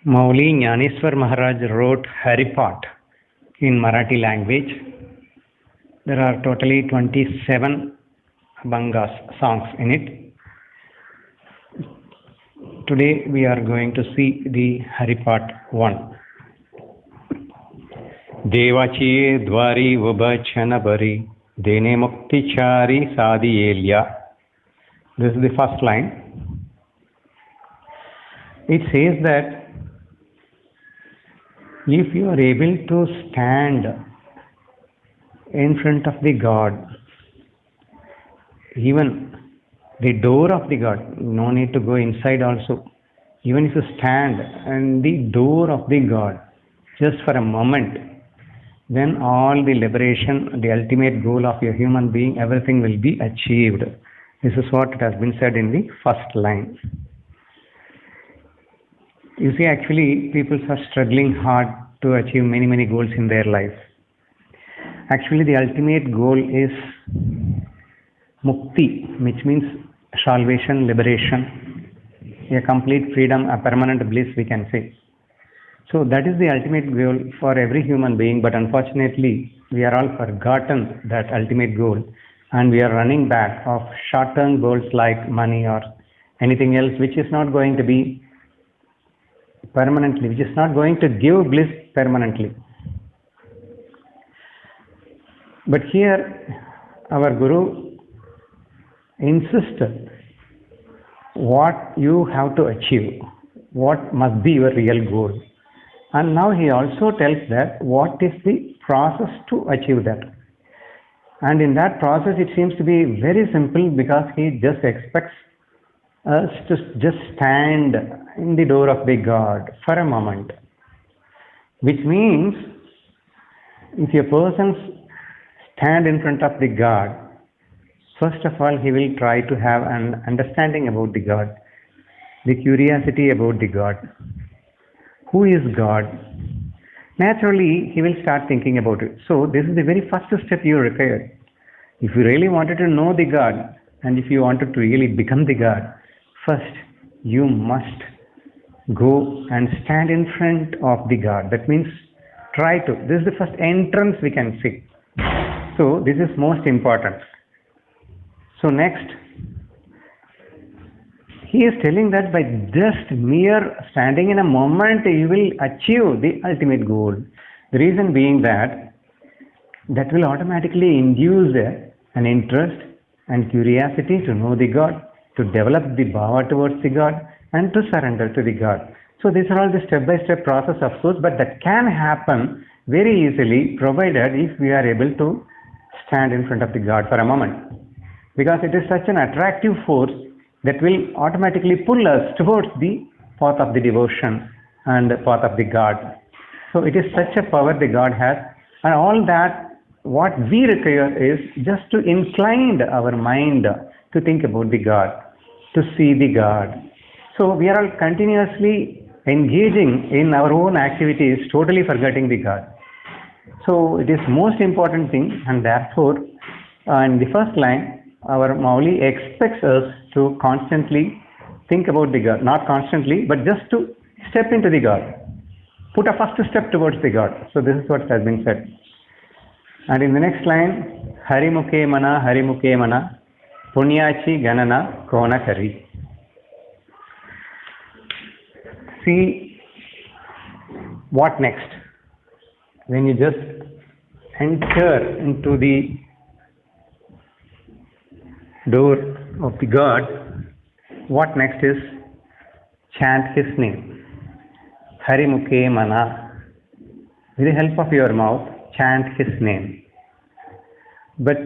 Mauli Jnaneshwar Maharaj wrote Haripāt in Marathi language. There are totally 27 Abhangas, songs in it. Today we are going to see the Haripāt 1. Devachiye dwari vabachanabari dene muktichari sadiyelya. This is the first line. It says that if you are able to stand in front of the God, even the door of the God, no need to go inside also, even if you stand in the door of the God just for a moment, then all the liberation, the ultimate goal of your human being, everything will be achieved. This is what it has been said in the first line. You see, actually, people are struggling hard to achieve many goals in their life. Actually, the ultimate goal is mukti, which means salvation, liberation, a complete freedom, a permanent bliss, we can say. So that is the ultimate goal for every human being, but unfortunately, we are all forgotten that ultimate goal, and we are running back of short-term goals like money or anything else, which is not going to be permanently, which is not going to give bliss permanently. But here our Guru insisted what you have to achieve, what must be your real goal. And now he also tells that what is the process to achieve that. And in that process it seems to be very simple, because he just expects us to just stand in the door of the God for a moment. Which means, if a person stand in front of the God, first of all he will try to have an understanding about the God, the curiosity about the God. Who is God? Naturally, he will start thinking about it. So this is the very first step you require. If you really wanted to know the God, and if you wanted to really become the God, first you must go and stand in front of the God. That means try to. This is the first entrance we can see. So this is most important. So next, he is telling that by just mere standing in a moment, you will achieve the ultimate goal. The reason being that will automatically induce an interest and curiosity to know the God, to develop the bhava towards the God, and to surrender to the God. So these are all the step-by-step process, of course, but that can happen very easily, provided if we are able to stand in front of the God for a moment. Because it is such an attractive force that will automatically pull us towards the path of the devotion and the path of the God. So it is such a power the God has, and all that what we require is just to incline our mind to think about the God, to see the God. So we are all continuously engaging in our own activities, totally forgetting the God. So it is most important thing, and therefore in the first line, our Mauli expects us to constantly think about the God, not constantly, but just to step into the God, put a first step towards the God. So this is what has been said. And in the next line, Harimukhe mana, Punyachi ganana kona kari. See, what next? When you just enter into the door of the God, what next is chant his name. Harimukhe mana. With the help of your mouth, chant his name. But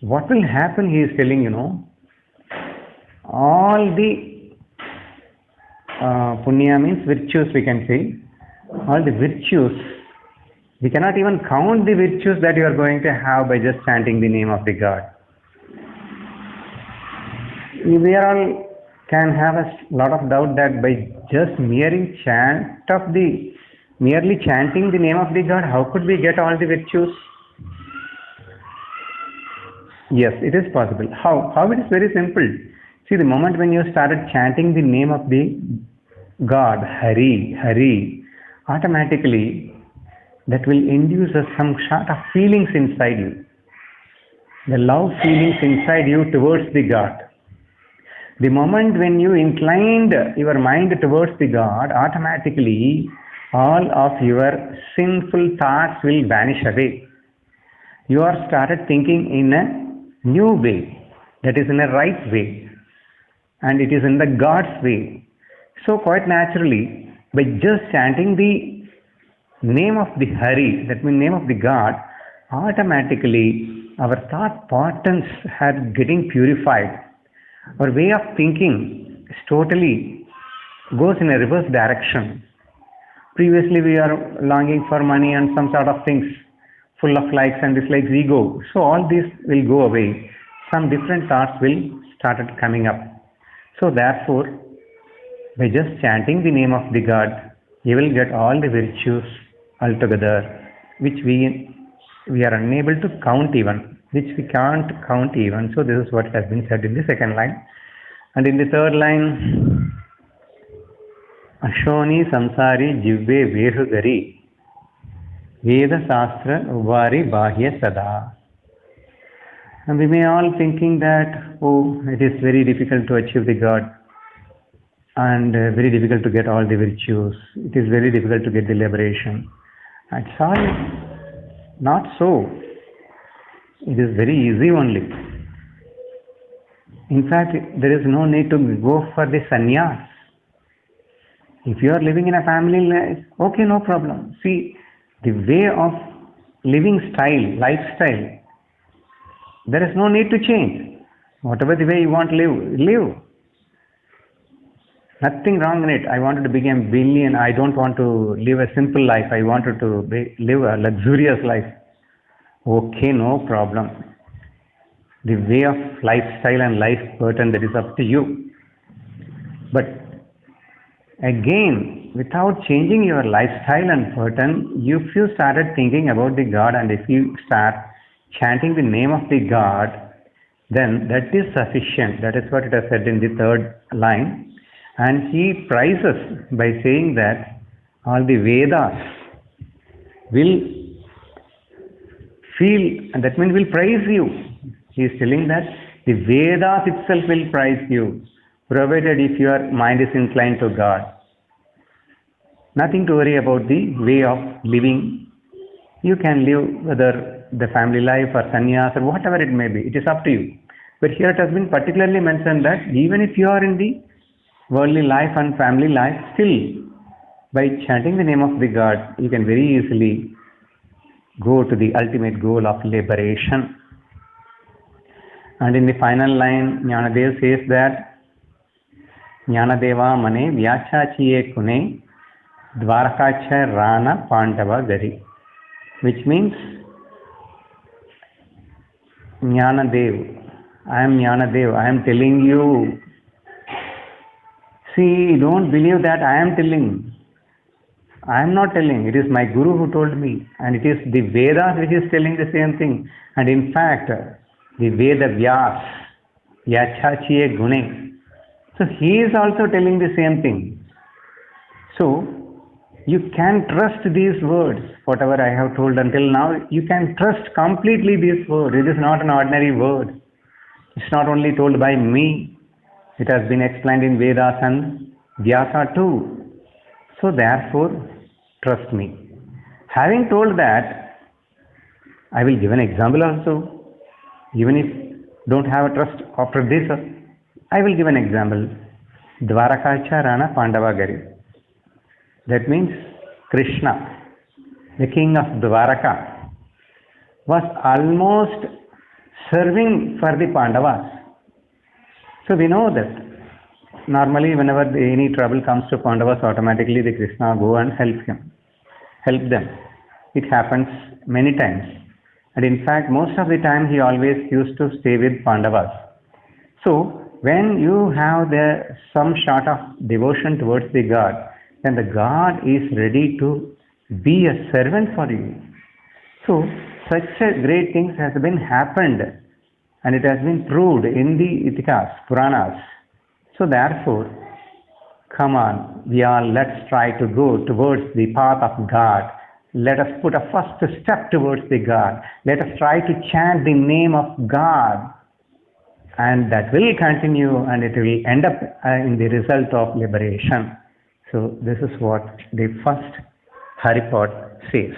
what will happen, he is telling, all the punya means virtues, we can say, all the virtues, we cannot even count the virtues that you are going to have by just chanting the name of the God. We all can have a lot of doubt that by just merely chanting the name of the God, how could we get all the virtues? Yes, it is possible. How? It is very simple. See, the moment when you started chanting the name of the God, Hari, Hari, automatically that will induce some sort of feelings inside you. The love feelings inside you towards the God. The moment when you inclined your mind towards the God, automatically all of your sinful thoughts will vanish away. You are started thinking in a new way, that is in a right way, and it is in the God's way. So quite naturally, by just chanting the name of the Hari, that means name of the God, automatically our thought patterns are getting purified. Our way of thinking is totally goes in a reverse direction. Previously we are longing for money and some sort of things, full of likes and dislikes, ego. So all this will go away. Some different thoughts will started coming up. So therefore, by just chanting the name of the God, you will get all the virtues altogether, which we are unable to count even, which we can't count even. So this is what has been said in the second line. And in the third line, Ashoni Samsari Jivve Vehugari Veda Sastra Uvari Bahya Sada. And we may all thinking that, oh, it is very difficult to achieve the God and very difficult to get all the virtues. It is very difficult to get the liberation. It's all not so. It is very easy only. In fact, there is no need to go for the sannyas. If you are living in a family life, okay, no problem. See, the way of living style, lifestyle, there is no need to change. Whatever the way you want to live, live. Nothing wrong in it. I wanted to become billion. I don't want to live a simple life. I wanted to live a luxurious life. Okay, no problem. The way of lifestyle and life pattern, that is up to you. But again, without changing your lifestyle and pattern, if you started thinking about the God and if you start chanting the name of the God, then that is sufficient. That is what it has said in the third line. And he praises by saying that all the Vedas will feel, and that means will praise you. He is telling that the Vedas itself will praise you, provided if your mind is inclined to God. Nothing to worry about the way of living. You can live whether the family life or sannyas or whatever it may be. It is up to you. But here it has been particularly mentioned that even if you are in the worldly life and family life, still by chanting the name of the God, you can very easily go to the ultimate goal of liberation. And in the final line, Jnanadev says that Jnanadeva mane vyachachiye kune dvarakacha rana pandava gari, which means Jnanadev, I am Jnanadev, I am telling you. See, don't believe that I am telling. I am not telling. It is my Guru who told me. And it is the Vedas which is telling the same thing. And in fact, the Veda Vyas, Yachachiye Gune. So he is also telling the same thing. So you can trust these words, whatever I have told until now, you can trust completely these words. It is not an ordinary word. It's not only told by me. It has been explained in Vedas and Vyasa too. So therefore, trust me. Having told that, I will give an example also. Even if don't have a trust after this, I will give an example. Dvarakacha Rana Pandava Gari. That means Krishna, the king of Dvaraka, was almost serving for the Pandavas. So we know that normally whenever any trouble comes to Pandavas, automatically the Krishna go and help them. It happens many times. And in fact, most of the time he always used to stay with Pandavas. So when you have some sort of devotion towards the God, then the God is ready to be a servant for you. So such a great things has been happened. And it has been proved in the Itikas, Puranas. So therefore, Come on, we all let's try to go towards the path of God. Let us put a first step towards the God. Let us try to chant the name of God, and that will continue, and it will end up in the result of liberation. So this is what the first Haripod says.